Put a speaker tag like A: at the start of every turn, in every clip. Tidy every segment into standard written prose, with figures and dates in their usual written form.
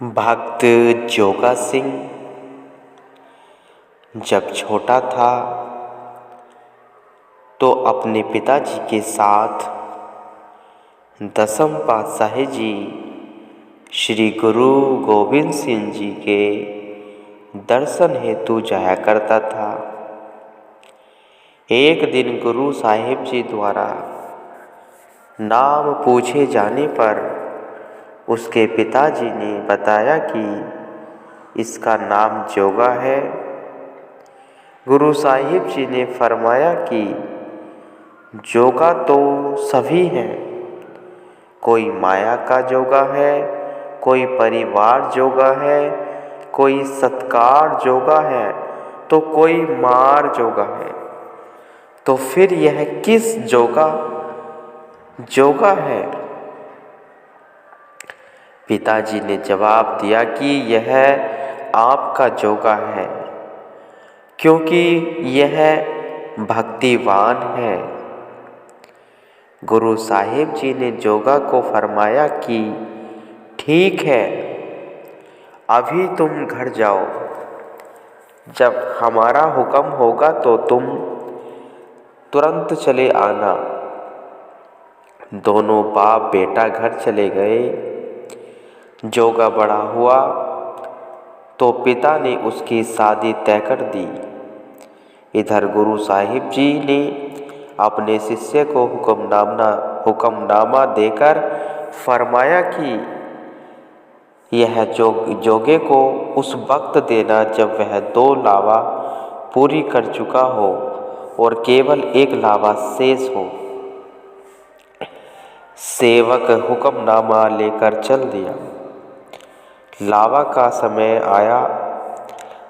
A: भक्त जोगा सिंह जब छोटा था तो अपने पिताजी के साथ दसम पातशाही जी श्री गुरु गोविंद सिंह जी के दर्शन हेतु जाया करता था। एक दिन गुरु साहिब जी द्वारा नाम पूछे जाने पर उसके पिताजी ने बताया कि इसका नाम जोगा है। गुरु साहिब जी ने फरमाया कि जोगा तो सभी हैं, कोई माया का जोगा है, कोई परिवार जोगा है, कोई सत्कार जोगा है, तो कोई मार जोगा है। तो फिर यह किस जोगा है? पिताजी ने जवाब दिया कि यह आपका जोगा है, क्योंकि यह भक्तिवान है। गुरु साहिब जी ने जोगा को फरमाया कि ठीक है, अभी तुम घर जाओ, जब हमारा हुक्म होगा तो तुम तुरंत चले आना। दोनों बाप बेटा घर चले गए। जोगा बड़ा हुआ तो पिता ने उसकी शादी तय कर दी। इधर गुरु साहिब जी ने अपने शिष्य को हुक्मनामा देकर फरमाया कि यह जोगे को उस वक्त देना जब वह 2 लावा पूरी कर चुका हो और केवल 1 लावा शेष हो। सेवक हुक्मनामा लेकर चल दिया। लावा का समय आया।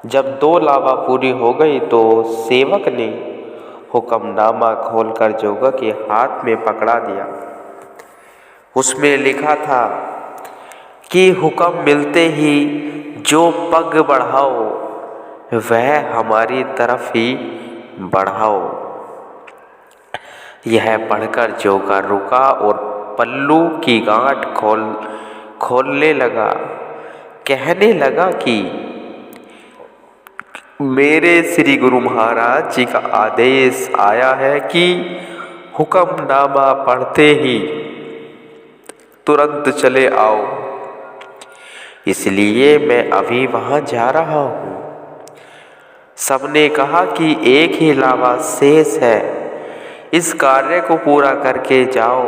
A: जब 2 लावा पूरी हो गई तो सेवक ने हुक्मनामा खोलकर जोगा के हाथ में पकड़ा दिया। उसमें लिखा था कि हुक्म मिलते ही जो पग बढ़ाओ वह हमारी तरफ ही बढ़ाओ। यह पढ़कर जोगा रुका और पल्लू की गांठ खोलने लगा। कहने लगा कि मेरे श्री गुरु महाराज जी का आदेश आया है कि हुक्मनामा पढ़ते ही तुरंत चले आओ, इसलिए मैं अभी वहां जा रहा हूं। सबने कहा कि 1 ही लावा शेष है, इस कार्य को पूरा करके जाओ।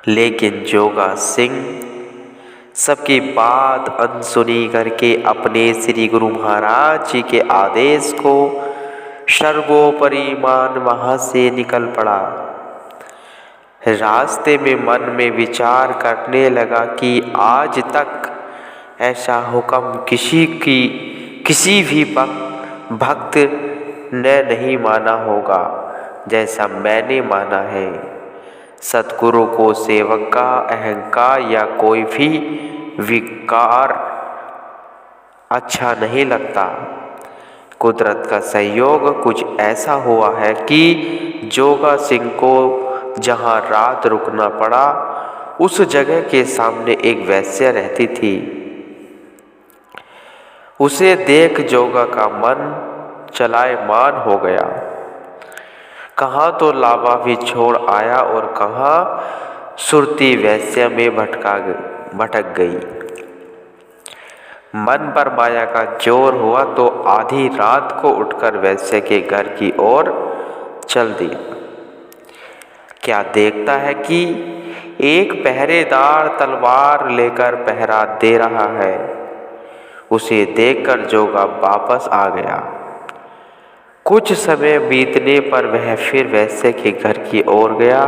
A: लेकिन जोगा सिंह सबकी बात अनसुनी करके अपने श्री गुरु महाराज जी के आदेश को सर्वोपरि मान वहां से निकल पड़ा। रास्ते में मन में विचार करने लगा कि आज तक ऐसा हुक्म किसी भी भक्त ने नहीं माना होगा जैसा मैंने माना है। सतगुरु को सेवक का अहंकार या कोई भी विकार अच्छा नहीं लगता। कुदरत का सहयोग कुछ ऐसा हुआ है कि जोगा सिंह को जहां रात रुकना पड़ा, उस जगह के सामने एक वेश्या रहती थी। उसे देख जोगा का मन चलायमान हो गया। कहाँ तो लावा भी छोड़ आया और कहाँ सुरती वेश्या में भटक गई। मन पर माया का जोर हुआ तो आधी रात को उठकर वेश्या के घर की ओर चल दिया। क्या देखता है कि एक पहरेदार तलवार लेकर पहरा दे रहा है। उसे देखकर जोगा वापस आ गया। कुछ समय बीतने पर वह फिर वैसे के घर की ओर गया।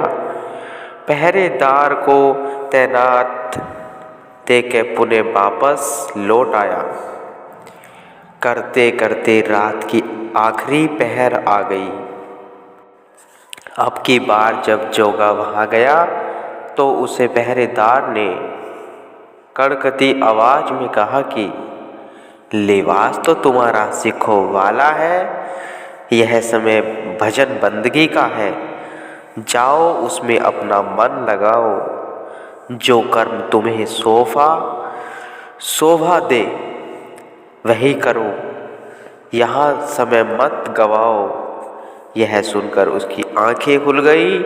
A: पहरेदार को तैनात देके पुनः वापस लौट आया। करते करते रात की आखिरी पहर आ गई। अब की बार जब जोगा वहां गया तो उसे पहरेदार ने कड़कती आवाज में कहा कि लिबास तो तुम्हारा सिखो वाला है, यह समय भजन बंदगी का है, जाओ उसमें अपना मन लगाओ। जो कर्म तुम्हें सौंपा शोभा दे वही करो, यहाँ समय मत गवाओ। यह सुनकर उसकी आंखें खुल गई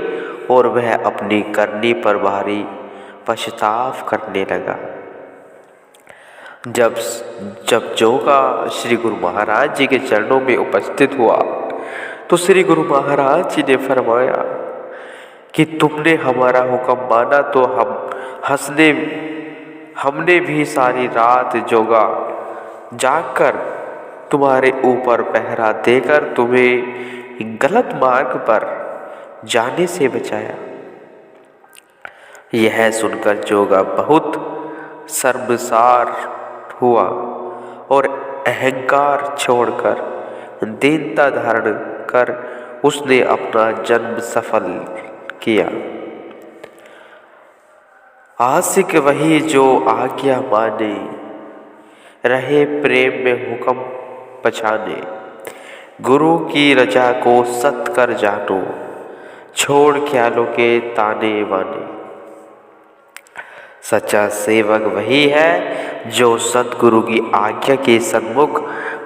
A: और वह अपनी करनी पर भारी पछताव करने लगा। जब जब जोगा श्री गुरु महाराज जी के चरणों में उपस्थित हुआ तो श्री गुरु महाराज जी ने फरमाया कि तुमने हमारा हुक्म माना तो हमने भी सारी रात जोगा जागकर तुम्हारे ऊपर पहरा देकर तुम्हें गलत मार्ग पर जाने से बचाया। यह सुनकर जोगा बहुत शर्मसार हुआ और अहंकार छोड़कर दीनता धारण कर उसने अपना जन्म सफल किया। आशिक वही जो आज्ञा माने, रहे प्रेम में हुक्म पछाने। गुरु की रजा को सत कर जानो, छोड़ ख्यालों के ताने बाने। सच्चा सेवक वही है जो सतगुरु की आज्ञा के सन्मुख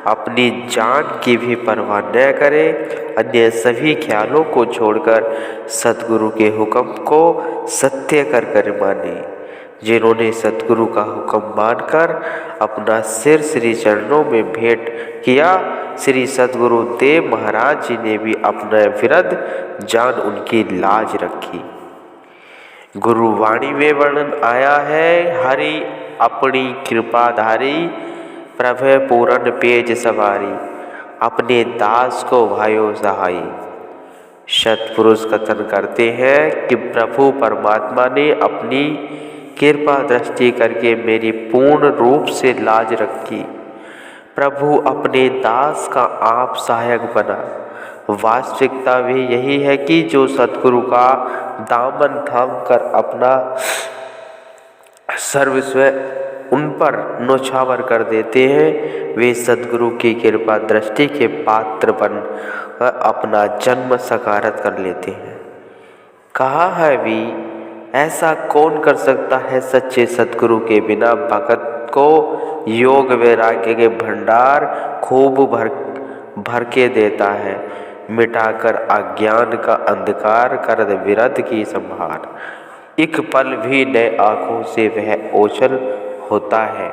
A: अपनी जान की भी परवाह न करे, अन्य सभी ख्यालों को छोड़कर सतगुरु के हुक्म को सत्य कर माने। जिन्होंने सतगुरु का हुक्म मानकर अपना सिर श्री चरणों में भेंट किया, श्री सतगुरु देव महाराज जी ने भी अपना विरध जान उनकी लाज रखी। गुरुवाणी में वर्णन आया है, हरि अपनी कृपाधारी, प्रभु पूरन पेज सवारी, अपने दास को भायो सहाई। सतपुरुष कथन करते हैं कि प्रभु परमात्मा ने अपनी कृपा दृष्टि करके मेरी पूर्ण रूप से लाज रखी। प्रभु अपने दास का आप सहायक बना। वास्तविकता भी यही है कि जो सतगुरु का दामन थाम कर अपना सर्वस्व उन पर न्योछावर कर देते हैं, वे सतगुरु की कृपा दृष्टि के पात्र बन अपना जन्म सकारात कर लेते हैं। कहा है भी, ऐसा कौन कर सकता है सच्चे सतगुरु के बिना भगत को योग वैराग्य के भंडार खूब भर के देता है, मिटाकर अज्ञान का अंधकार कर विरध की संभार। एक पल भी नए आँखों से वह ओझल होता है।